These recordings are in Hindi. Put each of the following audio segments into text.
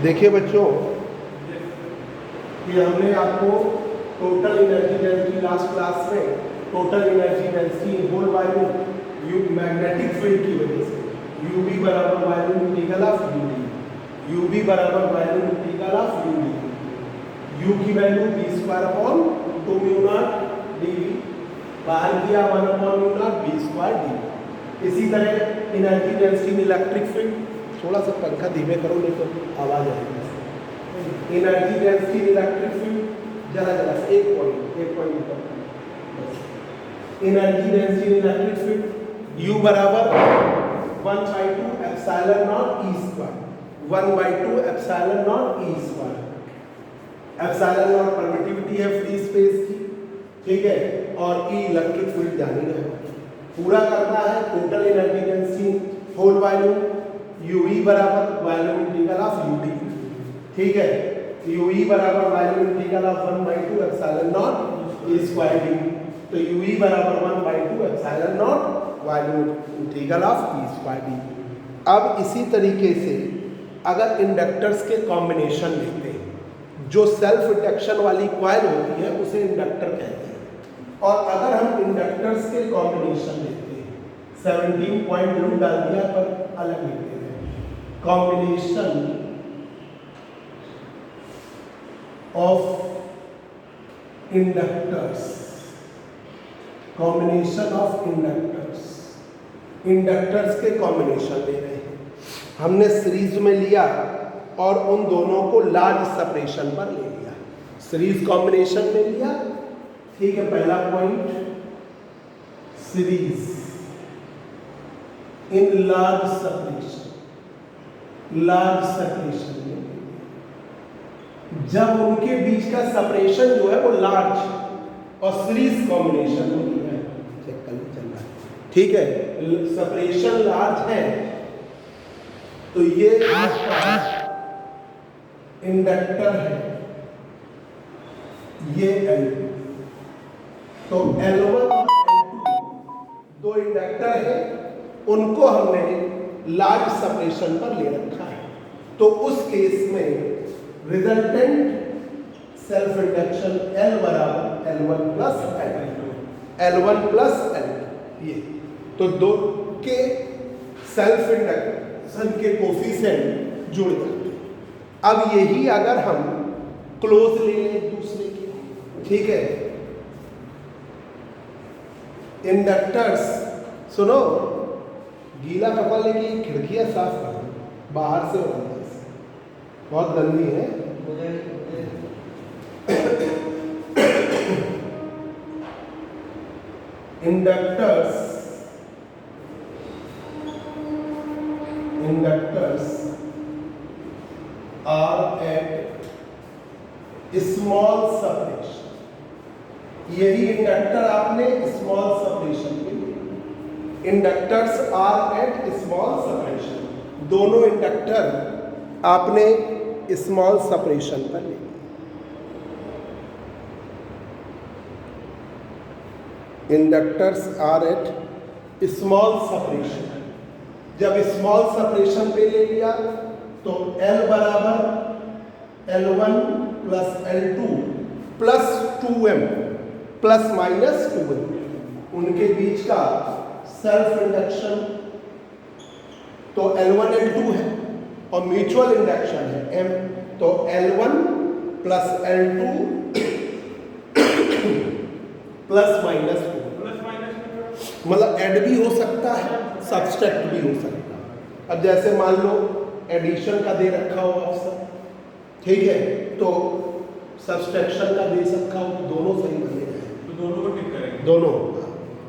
देखिए बच्चों, ये हमने आपको total energy density last class में total energy density whole volume magnetic field की वजह से यूबी बराबर volume integral of UD, UB बराबर volume integral of UD, U की value B square upon 2 mu naught DV, बाहर किया 1 upon mu naught B square D. इसी तरह energy density in electric field, थोड़ा सा पंखा धीमे करो नहीं तो आवाज आएगी। Energy density in electric field जरा एक point energy density in electric field U बराबर 1/2 epsilon not E square, 1/2 epsilon not E square. Epsilon not permittivity है फ्री स्पेस की, ठीक है, और E इलेक्ट्रिक फील्ड जानी है। पूरा करना है total energy density whole volume UE बराबर वॉल्यूम इंटीग्रल ऑफ यूडी, ठीक है, यूई बराबर volume integral of 1/2 epsilon not E square D. तो यूई बराबर 1/2 epsilon not volume integral of E square D. अब इसी तरीके से अगर इंडक्टर्स के कॉम्बिनेशन लेते हैं, जो सेल्फ इंडक्शन वाली कॉइल होती है उसे इंडक्टर कहते हैं, और अगर हम इंडक्टर्स के कॉम्बिनेशन लेते हैं 17.2 डाल दिया पर अलग लिखते हैं, combination of inductors, combination of inductors, inductors के कॉम्बिनेशन ले रहे हैं हमने सीरीज में लिया और उन दोनों को लार्ज सेपरेशन पर ले लिया, सीरीज कॉम्बिनेशन में लिया, ठीक है। पहला point series in large separation, large separation में जब उनके बीच का सेपरेशन जो है वो लार्ज और सीरीज कॉम्बिनेशन में है, चेक कर चल रहा है, ठीक है, सेपरेशन लार्ज है तो ये आपका इंडक्टर है, ये L2, तो L1 और L2 दो इंडक्टर है, उनको हमने लार्ज सेपरेशन पर ले रखा है। तो उस केस में रिजल्टेंट सेल्फ इंडक्शन L बराबर L1 plus L2, L1 plus L2, ये तो दो के सेल्फ इंडक्शन के कोफिशिएंट जुड़ जाते हैं। अब यही अगर हम क्लोज ले लें एक दूसरे के, ठीक है, इंडक्टर्स, सुनो, गीला कपड़ा लेके खिड़कियां साफ कर दो, बाहर से और अंदर से, बहुत गंदी है। Inductors are at small separation, यही इंडक्टर आपने स्मॉल सेपरेशन पे लिए, inductors are at small separation, दोनों इंडक्टर आपने स्मॉल सेपरेशन पर लिए। Inductors are at small separation, जब स्मॉल सेपरेशन पे ले लिया तो L बराबर L1 plus L2 plus 2m plus minus 2m, उनके बीच का सेल्फ इंडक्शन तो L1 L2 है और म्यूचुअल इंडक्शन है M, तो L1 plus L2 plus minus 2, मतलब ऐड भी हो सकता है, सब्सट्रैक्ट भी हो सकता है। अब जैसे मान लो एडिशन का दे रखा हो ऑप्शन, ठीक है, तो सब्सट्रैक्शन का दे सकता हो, तो दोनों सही बने जाए, तो दोनों को टिक करेंगे, दोनों,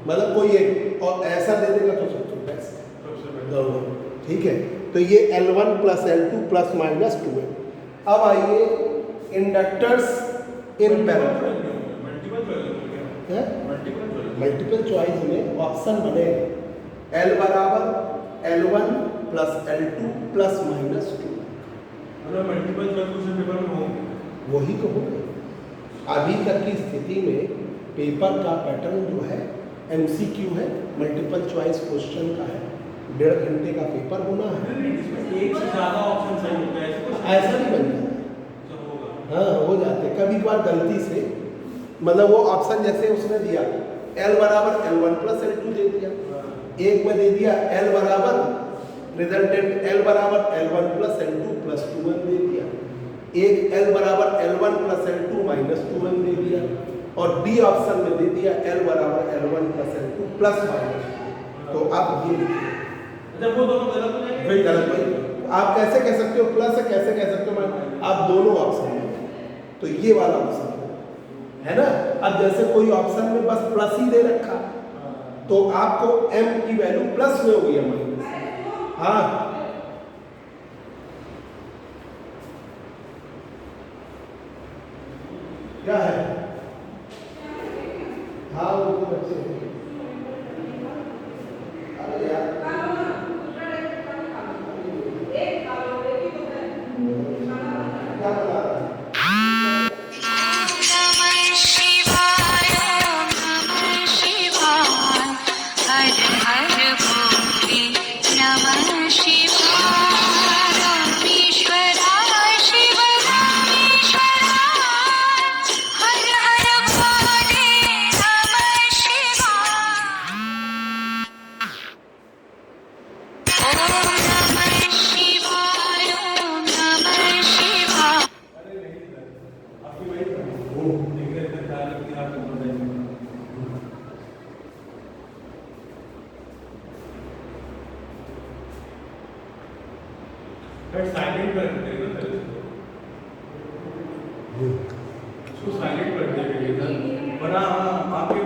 मतलब कोई एक और ऐसा दे देगा तो सबसे बेस्ट दोनों, ठीक है। तो ये L1 plus L2 plus minus 2m। अब आइए inductors in parallel, multiple choice में ऑप्शन बने L बराबर L1 plus L2 plus minus 2, multiple choice paper में होंगे, वही तो होगा। अभी तक की स्थिति में पेपर का पैटर्न जो है MCQ है, मल्टीपल चॉइस क्वेश्चन का है, 1.5 घंटे का पेपर होना है, नहीं, इसमें एक से ज्यादा ऑप्शन सही होता है, ऐसे कुछ ऐसा नहीं बन जाता। तो होगा। हाँ हो जाते कभी कभार गलती से, मतलब वो ऑप्शन जैसे उसने दिया L बराबर L1 प्लस L2 दे दिया, एक में दे दिया L बराबर रिजल्टेंट L बराबर L1 प्लस L2 प्लस 2 दे दिया, एक L बराबर L1 प्लस L2 माइनस 2 दे दिया, और डी ऑप्शन में दे दिया L बराबर L1 plus L2 plus minus. तो आप ये जब वो दोनों गलत हो जाएंगे, वही गलत भाई, आप कैसे कह सकते हो प्लस है, कैसे कह सकते हो माइनस, आप दोनों ऑप्शन में, तो ये वाला ऑप्शन है ना। अब जैसे कोई ऑप्शन में बस प्लस ही दे रखा, तो आपको m की वैल्यू प्लस में होगी या माइनस। हाँ क्या है, हाँ वो तो बच्चे हैं। अरे यार क्या बता रहा है? नमः शिवाय नमः शिवाय हर हर भोले नमः शिवाय रामेश्वराय शिव रामेश्वराय हर हर भोले नमः शिवाय ओम नमः शिवाय ओम नमः शिवाय। अरे नहीं सर, आपकी वही था। देख रहे थे ख्याल कि आप दोनों जाएंगे। बट साइलेंट कर देते हैं ना सर इसको साइलेंट कर देंगे सर, वरना आपके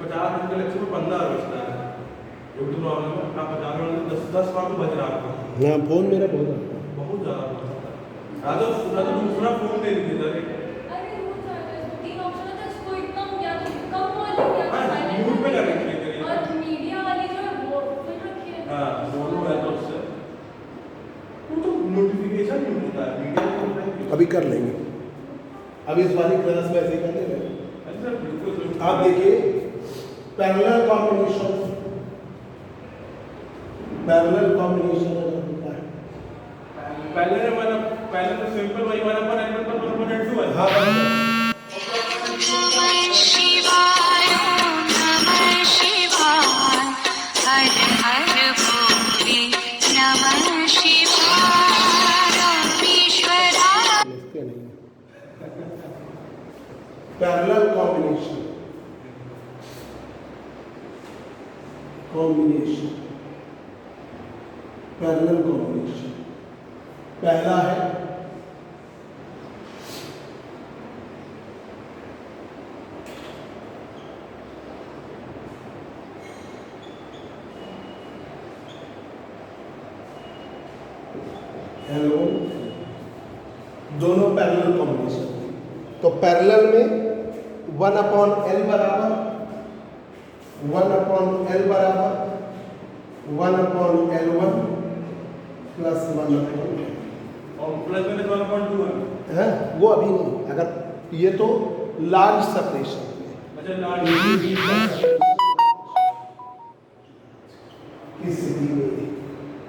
50 दिन के लेक्चर में 15 बजता है, एक दो प्रॉब्लम है, आप 50 में 10 बार तो बज रहा है आपको, हाँ फोन मेरा बहुत आता है। बहुत ज़्यादा बजता है। तो दूसरा फोन ले लीजिए सर, अरे वो तो है, 3 ऑप्शन है तो इसको इतना हो गया तो कम वाली क्या हाँ, साइलेंट म्यूट पे कर रखिए करिए। और मीडिया वाली जो है वो फिर रखी है। हाँ दोनों है तो उससे वो तो नोटिफिकेशन नहीं होता है, मीडिया को होता है। अभी कर लेंगे, अभी इस वाली क्लास में ऐसे ही कर लेंगे। अच्छा बिल्कुल आप देखिए पैरेलल कॉम्बिनेशन, पैरेलल कॉम्बिनेशन होता है। पहले तो सिंपल वही वाला पर एन पर 1.2 है। हाँ नमः शिवाय ओम नमः शिवाय हर हर भोले नमः शिवाय रामेश्वराय लिखते नहीं, parallel combination, combination, parallel combination. पहला है हेलो, दोनों पैरेलल कॉम्बिनेशन। तो पैरेलल में 1/L बराबर 1/L बराबर 1/L1 प्लस 1/L और प्लस में 1.2 है। है, वो अभी नहीं, अगर ये तो लार्ज सेपरेशन अच्छा लार्ज की स्थिति में,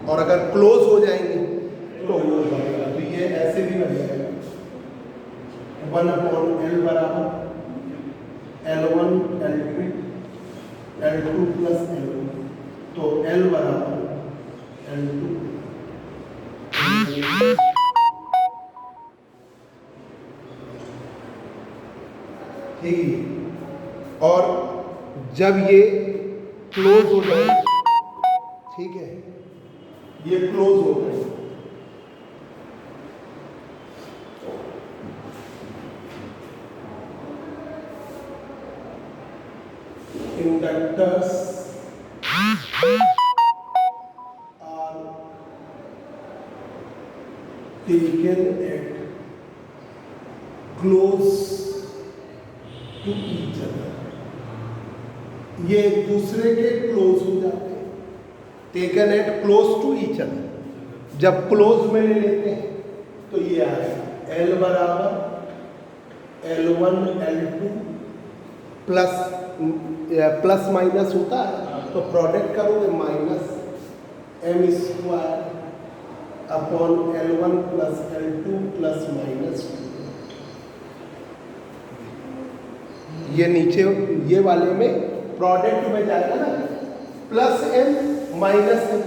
और अगर क्लोज हो जाएंगे तो वो बनेगा, तो ये ऐसे भी बन जाएगा 1/L बराबर L1 L2 L2 plus L1, तो L बराबर L2 ठीक है। और जब ये क्लोज हो जाए, ठीक है, ये क्लोज हो गए, inductors are taken at close to each other, ये एक दूसरे के क्लोज हो जाते हैं, taken at close to each other. जब क्लोज में ले लेते हैं तो ये आएगा L बराबर L1 L2 plus plus minus होता है, तो प्रोडक्ट करोगे minus M square upon L1 plus L2 plus minus 2। ये नीचे ये वाले में प्रोडक्ट में जाएगा ना, plus m minus m,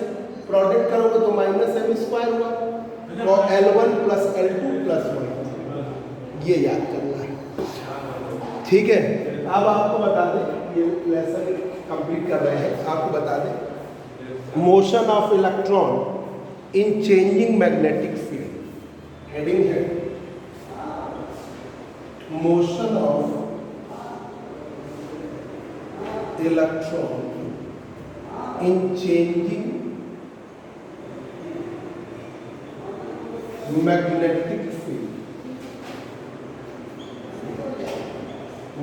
product करोगे तो माइनस m स्क्वायर हुआ, तो L1 प्लस L2 प्लस 1, ये याद करना है। ठीक है, अब आपको बता दें, ये लेसन कंप्लीट कर रहे हैं, आपको बता दें motion of electron in changing magnetic field. Heading है motion of electron in changing magnetic field.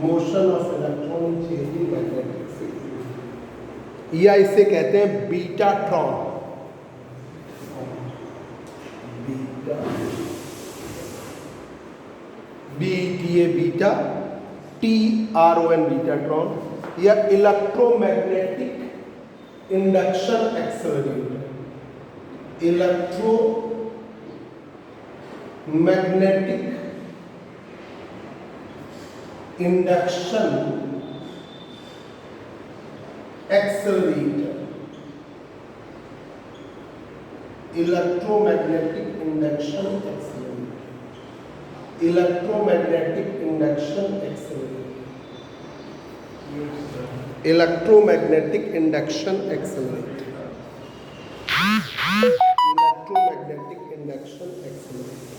Motion of electron in changing magnetic field, या इसे कहते हैं betatron. Beta BETA beta, TRON betatron, या electromagnetic induction accelerator. Electromagnetic induction accelerator. Electromagnetic induction accelerator. Electromagnetic induction accelerator. Electromagnetic induction accelerator. Electromagnetic induction accelerator.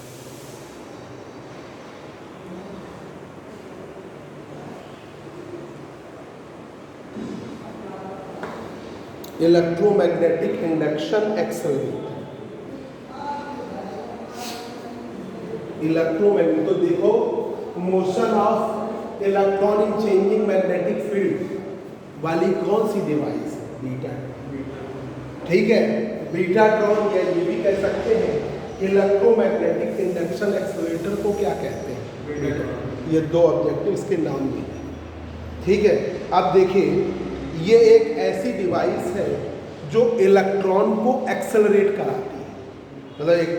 Electromagnetic induction accelerator. Electromagnetic, तो देखो motion of electron in changing magnetic field वाली कौन सी डिवाइस है? बीटा। ठीक है, बीटाट्रॉन, या ये भी कह सकते हैं इलेक्ट्रोमैग्नेटिक इंडक्शन एक्सेलरेटर को क्या कहते हैं? बीटाट्रॉन। ये दो ऑब्जेक्टिव इसके नाम भी हैं। ठीक है, अब देखिए ये एक ऐसी डिवाइस है जो इलेक्ट्रॉन को एक्सेलरेट कराती है। मतलब एक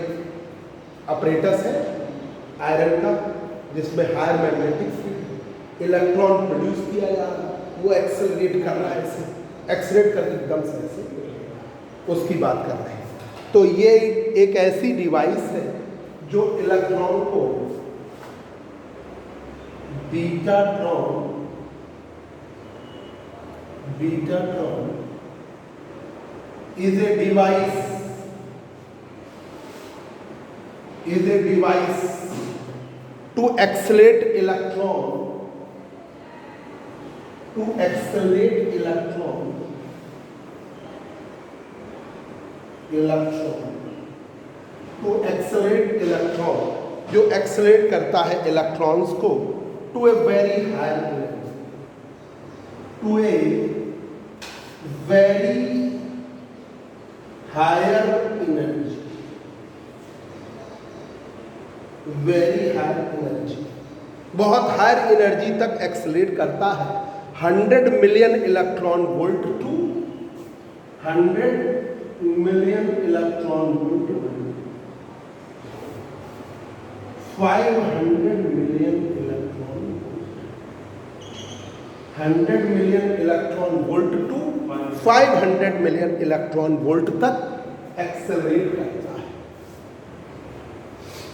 अपरेटस है आयरन का जिसमें higher magnetic field, electron produce किया जा रहा है, वो एक्सेलरेट कर रहा है, ऐसे एक्सेलरेट करके एकदम से ऐसे, उसकी बात कर रहे हैं। तो ये एक ऐसी डिवाइस है जो इलेक्ट्रॉन को betatron is a device to accelerate electron जो एक्सेलरेट करता है इलेक्ट्रॉन्स को to a very higher energy, to a very higher energy, very higher energy, बहुत हायर एनर्जी तक एक्सेलरेट करता है। 100 million electron volt to 100 million electron volt, 500 million electron volt, 100 million electron volt to 500 million electron volt तक एक्सेलरेट करता है।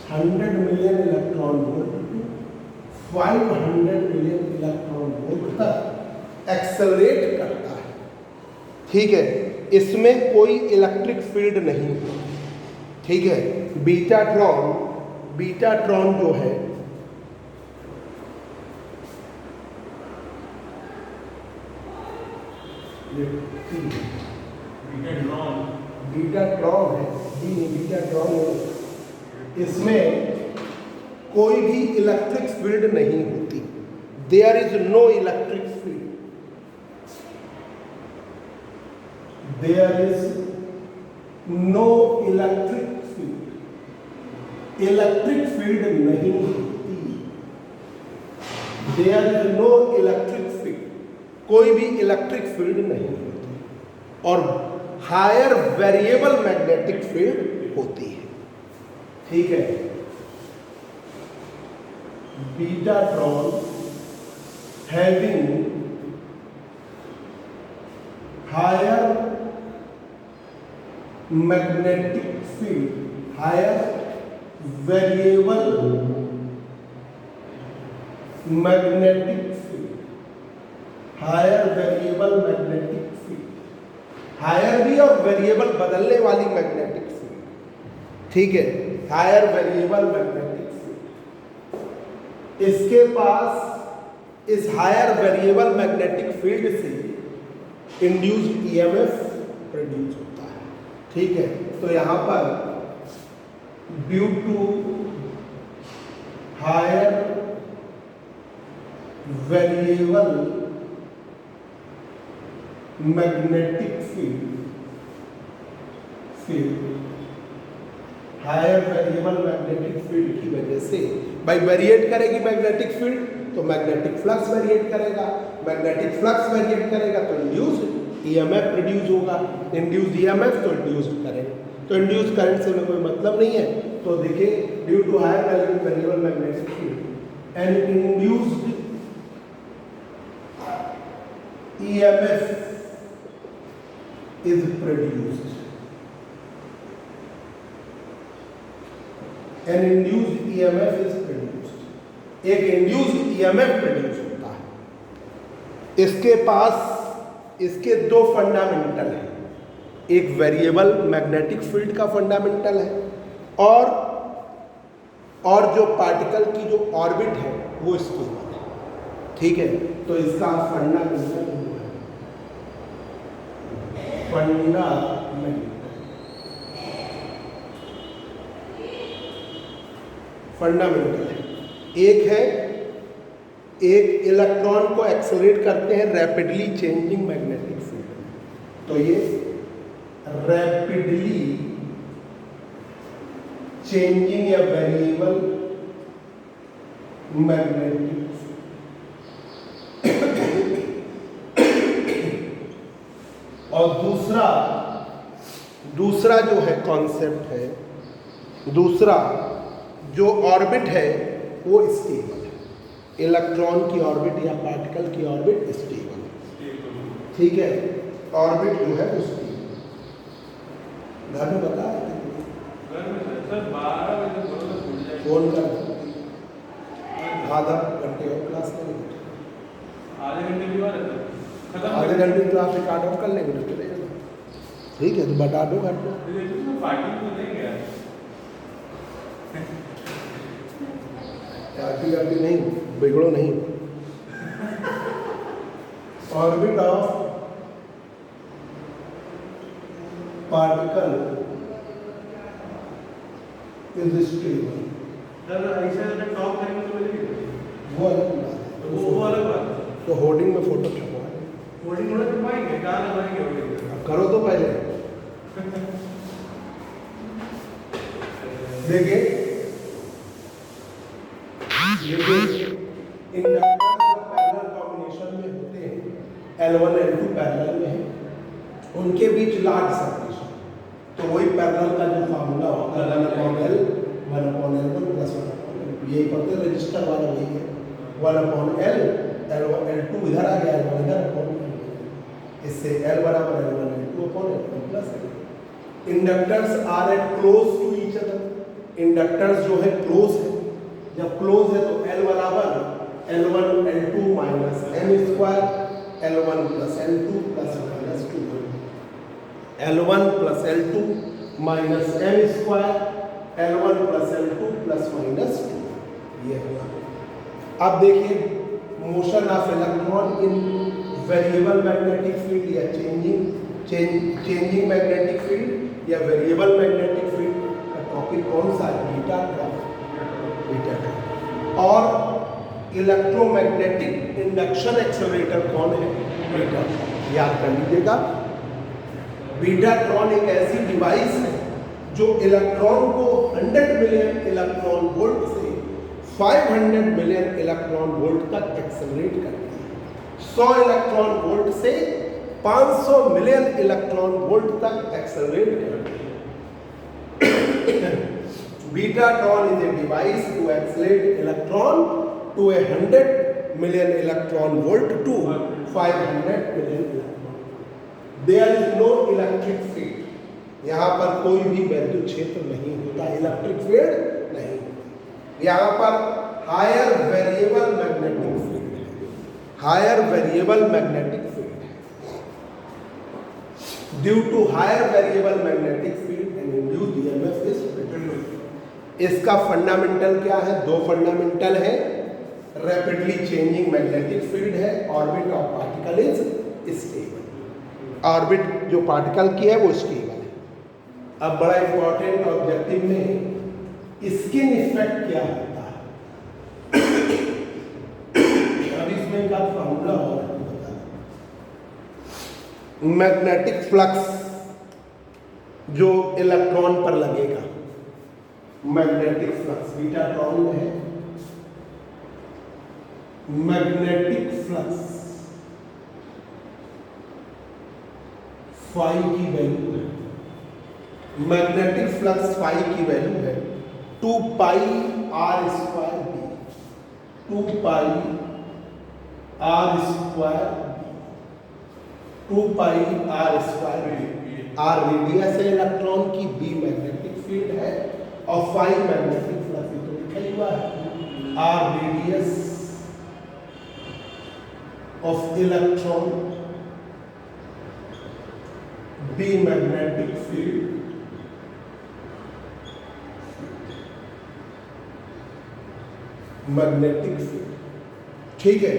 100 million electron volt to 500 million electron volt तक एक्सेलरेट करता है। ठीक है, इसमें कोई इलेक्ट्रिक फील्ड नहीं है। ठीक है, बीटाट्रॉन जो है बीटाट्रॉन है, बीटाट्रॉन है, इसमें कोई भी इलेक्ट्रिक फील्ड नहीं होती। There is no electric field, there is no electric field, electric field नहीं होती। There is no electric field, कोई भी इलेक्ट्रिक फील्ड नहीं होती। और हायर वेरिएबल मैग्नेटिक फील्ड होती है। ठीक है, betatron having higher magnetic field, higher variable magnetic field, higher variable magnetic field, higher भी और वेरिएबल बदलने वाली मैग्नेटिक फील्ड। ठीक है, हायर वेरिएबल मैग्नेटिक फील्ड, इसके पास इस हायर वेरिएबल मैग्नेटिक फील्ड से इंड्यूस्ड ईएमएफ प्रोड्यूस होता है। ठीक है, तो यहां पर due to higher variable magnetic field, higher variable magnetic field की वजह से भाई वेरिएट करेगी मैग्नेटिक फील्ड, तो मैग्नेटिक फ्लक्स वेरिएट करेगा, मैग्नेटिक फ्लक्स वेरिएट करेगा तो इंड्यूस्ड ईएमएफ प्रोड्यूस होगा, इंड्यूस्ड ईएमएफ तो इंड्यूस्ड करंट, तो इंड्यूस्ड करंट से कोई मतलब नहीं है। तो देखिए, due to higher variable magnetic field and induced EMF is produced, an induced EMF is produced, एक induced EMF प्रोड्यूस होता है। इसके पास इसके दो फंडामेंटल हैं, एक वेरिएबल मैग्नेटिक फील्ड का फंडामेंटल है और जो पार्टिकल की जो ऑर्बिट है वो स्टेबल है। ठीक है, तो इसका फंडामेंटल फंडामेंटल है। एक इलेक्ट्रॉन को एक्सेलरेट करते हैं रैपिडली चेंजिंग मैग्नेटिक फील्ड, तो ये रैपिडली चेंजिंग या वेरिएबल मैग्नेटिक, और दूसरा जो है कॉन्सेप्ट है, दूसरा जो ऑर्बिट है वो स्टेबल है, इलेक्ट्रॉन की ऑर्बिट या पार्टिकल की ऑर्बिट स्टेबल है। ठीक है, ऑर्बिट जो है वो स्टेबल। घर में बता फोन कर आधा घंटे और क्लास करेंगे, आधे घंटे भी और आधे घंटे क्लास रिकॉर्ड और कर लेंगे तो चले जाना। ठीक है, तो बता दो घर में पार्टी नहीं, बिगड़ो नहीं। Orbit of particle is stable, ऐसा टॉप करेंगे तो मिलेगी वो अलग बात है, वो अलग बात है। तो होर्डिंग में फोटो छपवा होर्डिंग थोड़ा छपवाएंगे, कहाँ लगाएंगे होर्डिंग? करो तो पहले देखिए, ये जो इंडक्टर्स पैरेलल कॉम्बिनेशन में होते हैं, L1 L2 पैरेलल में है, उनके बीच लार्ज सेपरेशन, तो वही पैरेलल का जो फार्मूला होता है 1/L 1/L1 प्लस 1/L2, यही पढ़ते रजिस्टर वाला वही है, 1/L L1 L2 इधर आ गया, L1 इधर, इससे L बराबर L1 L2 upon L1 plus L। Inductors are at close to each other, inductors जो है क्लोज है, जब क्लोज है तो L बराबर L1 L2 minus M square L1 plus L2 plus minus 2, L1 plus L2 minus M square L1 plus L2 plus minus 2, ये हुआ। अब देखिए, motion of electron in variable magnetic field या चेंजिंग मैग्नेटिक फील्ड या वेरिएबल मैग्नेटिक फील्ड का टॉपिक कौन सा है? बीटाट्रॉन। और इलेक्ट्रोमैग्नेटिक इंडक्शन एक्सेलरेटर कौन है? बीटाट्रॉन। याद कर लीजिएगा, बीटाट्रॉन एक ऐसी डिवाइस है जो इलेक्ट्रॉन को 100 मिलियन इलेक्ट्रॉन वोल्ट से 500 मिलियन इलेक्ट्रॉन वोल्ट तक एक्सेलरेट करती है। 100 इलेक्ट्रॉन वोल्ट से 500 मिलियन इलेक्ट्रॉन वोल्ट तक एक्सेलरेट करती है। Betatron is a device to accelerate electron to 100 million electron volt to 500 million electron. There is no electric field, यहाँ पर कोई भी वैद्युत क्षेत्र नहीं होता, इलेक्ट्रिक फील्ड नहीं होता। यहाँ पर हायर वेरिएबल मैग्नेटिक फील्ड है, हायर वेरिएबल मैग्नेटिक फील्ड है। Due to higher variable magnetic field and induced EMF is produced. इसका फंडामेंटल क्या है? दो फंडामेंटल है, रैपिडली चेंजिंग मैग्नेटिक फील्ड है, orbit of particle is stable. Orbit जो पार्टिकल की है वो स्टेबल है। अब बड़ा इंपॉर्टेंट ऑब्जेक्टिव में स्किन इफेक्ट क्या होता है, अब इसमें का फॉर्मूला हो रहा है। मैग्नेटिक फ्लक्स जो इलेक्ट्रॉन पर लगेगा, मैग्नेटिक फ्लक्स बीटाट्रॉन में है, मैग्नेटिक फ्लक्स फाई की वैल्यू है, मैग्नेटिक फ्लक्स फाई की वैल्यू है 2 pi R square B, 2 pi R square, 2 pi R square B. R radius है इलेक्ट्रॉन की, बी मैग्नेटिक फील्ड है और फाई मैग्नेटिक फ्लक्स तो लिखा ही हुआ है। R radius of electron, B magnetic field, magnetic field. ठीक है,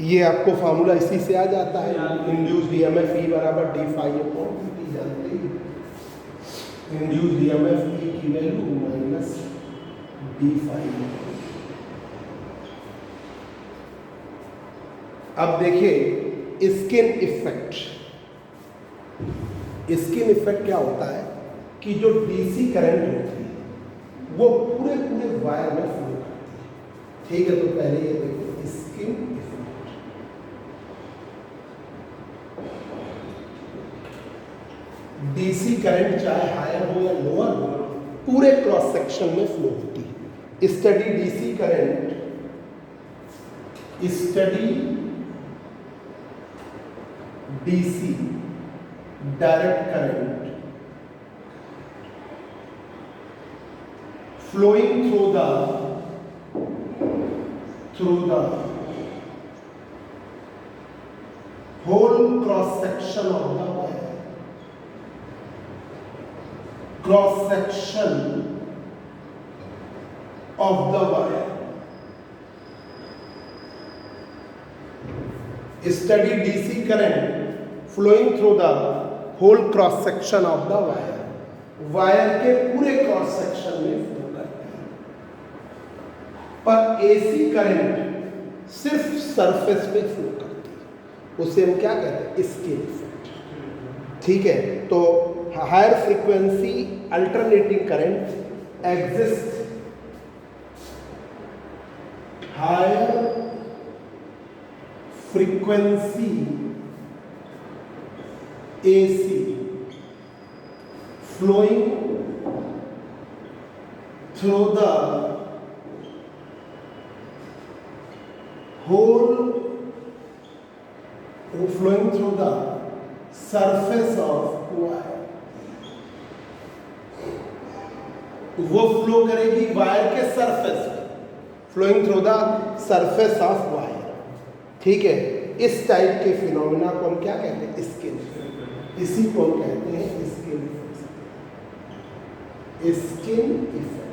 ये आपको फार्मूला इसी से आ जाता है। इंड्यूस्ड ईएमएफ ई बराबर डी फाई अपॉन डी जानते हैं। इंड्यूस्ड ईएमएफ ई की वैल्यू माइनस डी फाई। अब देखिए स्किन इफेक्ट। स्किन इफेक्ट क्या होता है कि जो डीसी करंट होती है वो पूरे पूरे वायर में फ्लो करती है। ठीक है, तो पहले ये देखो स्किन इफेक्ट। डीसी करंट चाहे हायर हो या लोअर हो, पूरे क्रॉस सेक्शन में फ्लो होती है। Study DC current, study DC direct current flowing through the whole cross section of the wire, cross section of the wire. Steady DC current flowing through the whole cross section of the wire. Wire के पूरे क्रॉस सेक्शन में फ्लो करता है, पर एसी करंट सिर्फ सरफेस पे फ्लो करती है। उसे हम क्या कहते हैं? Skin effect. ठीक है, तो higher frequency alternating current exist, higher frequency AC flowing through the whole, flowing through the surface of wire. वो फ्लो करेगी वायर के सरफेस पे, flowing through the surface of wire. ठीक है, इस टाइप के फिनोमेना को हम क्या कहते हैं? Skin effect. इसी को हम कहते हैं स्किन इफेक्ट। स्किन इफेक्ट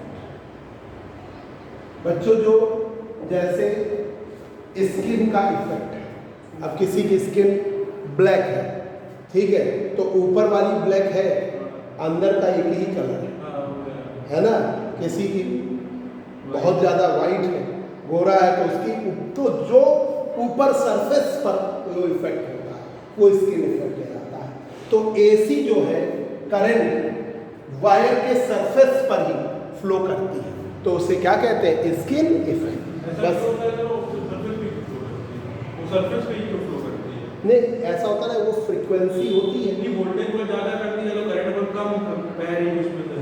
बच्चों, जो जैसे स्किन का इफेक्ट है, अब किसी की स्किन ब्लैक है, ठीक है, तो ऊपर वाली ब्लैक है, अंदर का एक ही कलर है ना। किसी की बहुत ज़्यादा वाइट है, गोरा है, तो उसकी तो जो ऊपर सरफेस पर जो इफेक्ट होता है वो स्किन इफेक्ट कहलाता है। तो एसी जो है करंट वायर के सरफेस पर ही फ्लो करती है, तो उसे क्या कहते हैं? Skin effect. बस सरफेस पे ही फ्लो करती है। नहीं ऐसा होता है ना, वो फ्रीक्वेंसी होती है। नहीं वोल्टेज को ज़्यादा करती है तो करंट को कम पैरिंग उसमें से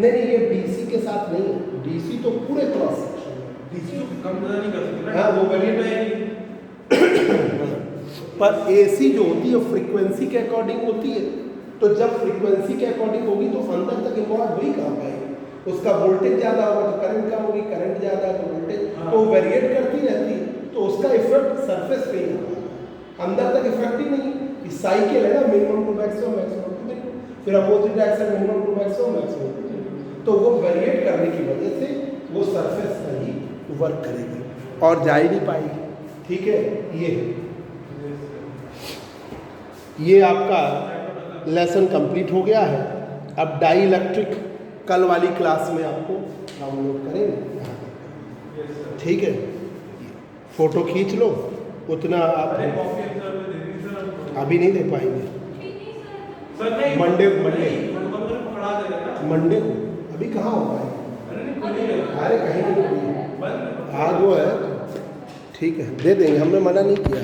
नहीं नहीं, ये डीसी के साथ नहीं है, डीसी तो पूरे क्रॉस सेक्शन में, डीसी तो कम ज़्यादा नहीं कर सकते ना। हाँ, वो बड़ी बड़ी पर एसी जो होती है फ्रीक्वेंसी के अकॉर्डिंग होती है, तो जब फ्रीक्वेंसी के अकॉर्डिंग होगी तो अंदर तक इन्वॉल्व हो ही कहाँ पाएगी। उसका वोल्टेज ज़्यादा होगा तो करंट कम होगी, करंट ज़्यादा है तो वोल्टेज, तो वेरिएट करती रहती है, तो उसका इफेक्ट सरफेस पे ही होगा, अंदर तक इफेक्ट ही नहीं। ये साइकिल है ना, minimum to maximum, maximum to minimum, फिर opposite direction minimum to maximum, maximum to minimum, तो वो वेरिएट करने की वजह से वो सरफेस पर ही वर्क करेगी और जा ही नहीं पाएगी। ठीक है, ये आपका लेसन कंप्लीट हो गया है। अब डाई इलेक्ट्रिक कल वाली क्लास में आपको डाउनलोड करेंगे। ठीक है, फोटो खींच लो, उतना आप अभी नहीं दे पाएंगे, मंडे को, अभी कहाँ हो पाएगा, अरे कहीं नहीं, आज वो है, ठीक है दे देंगे, हमने मना नहीं किया।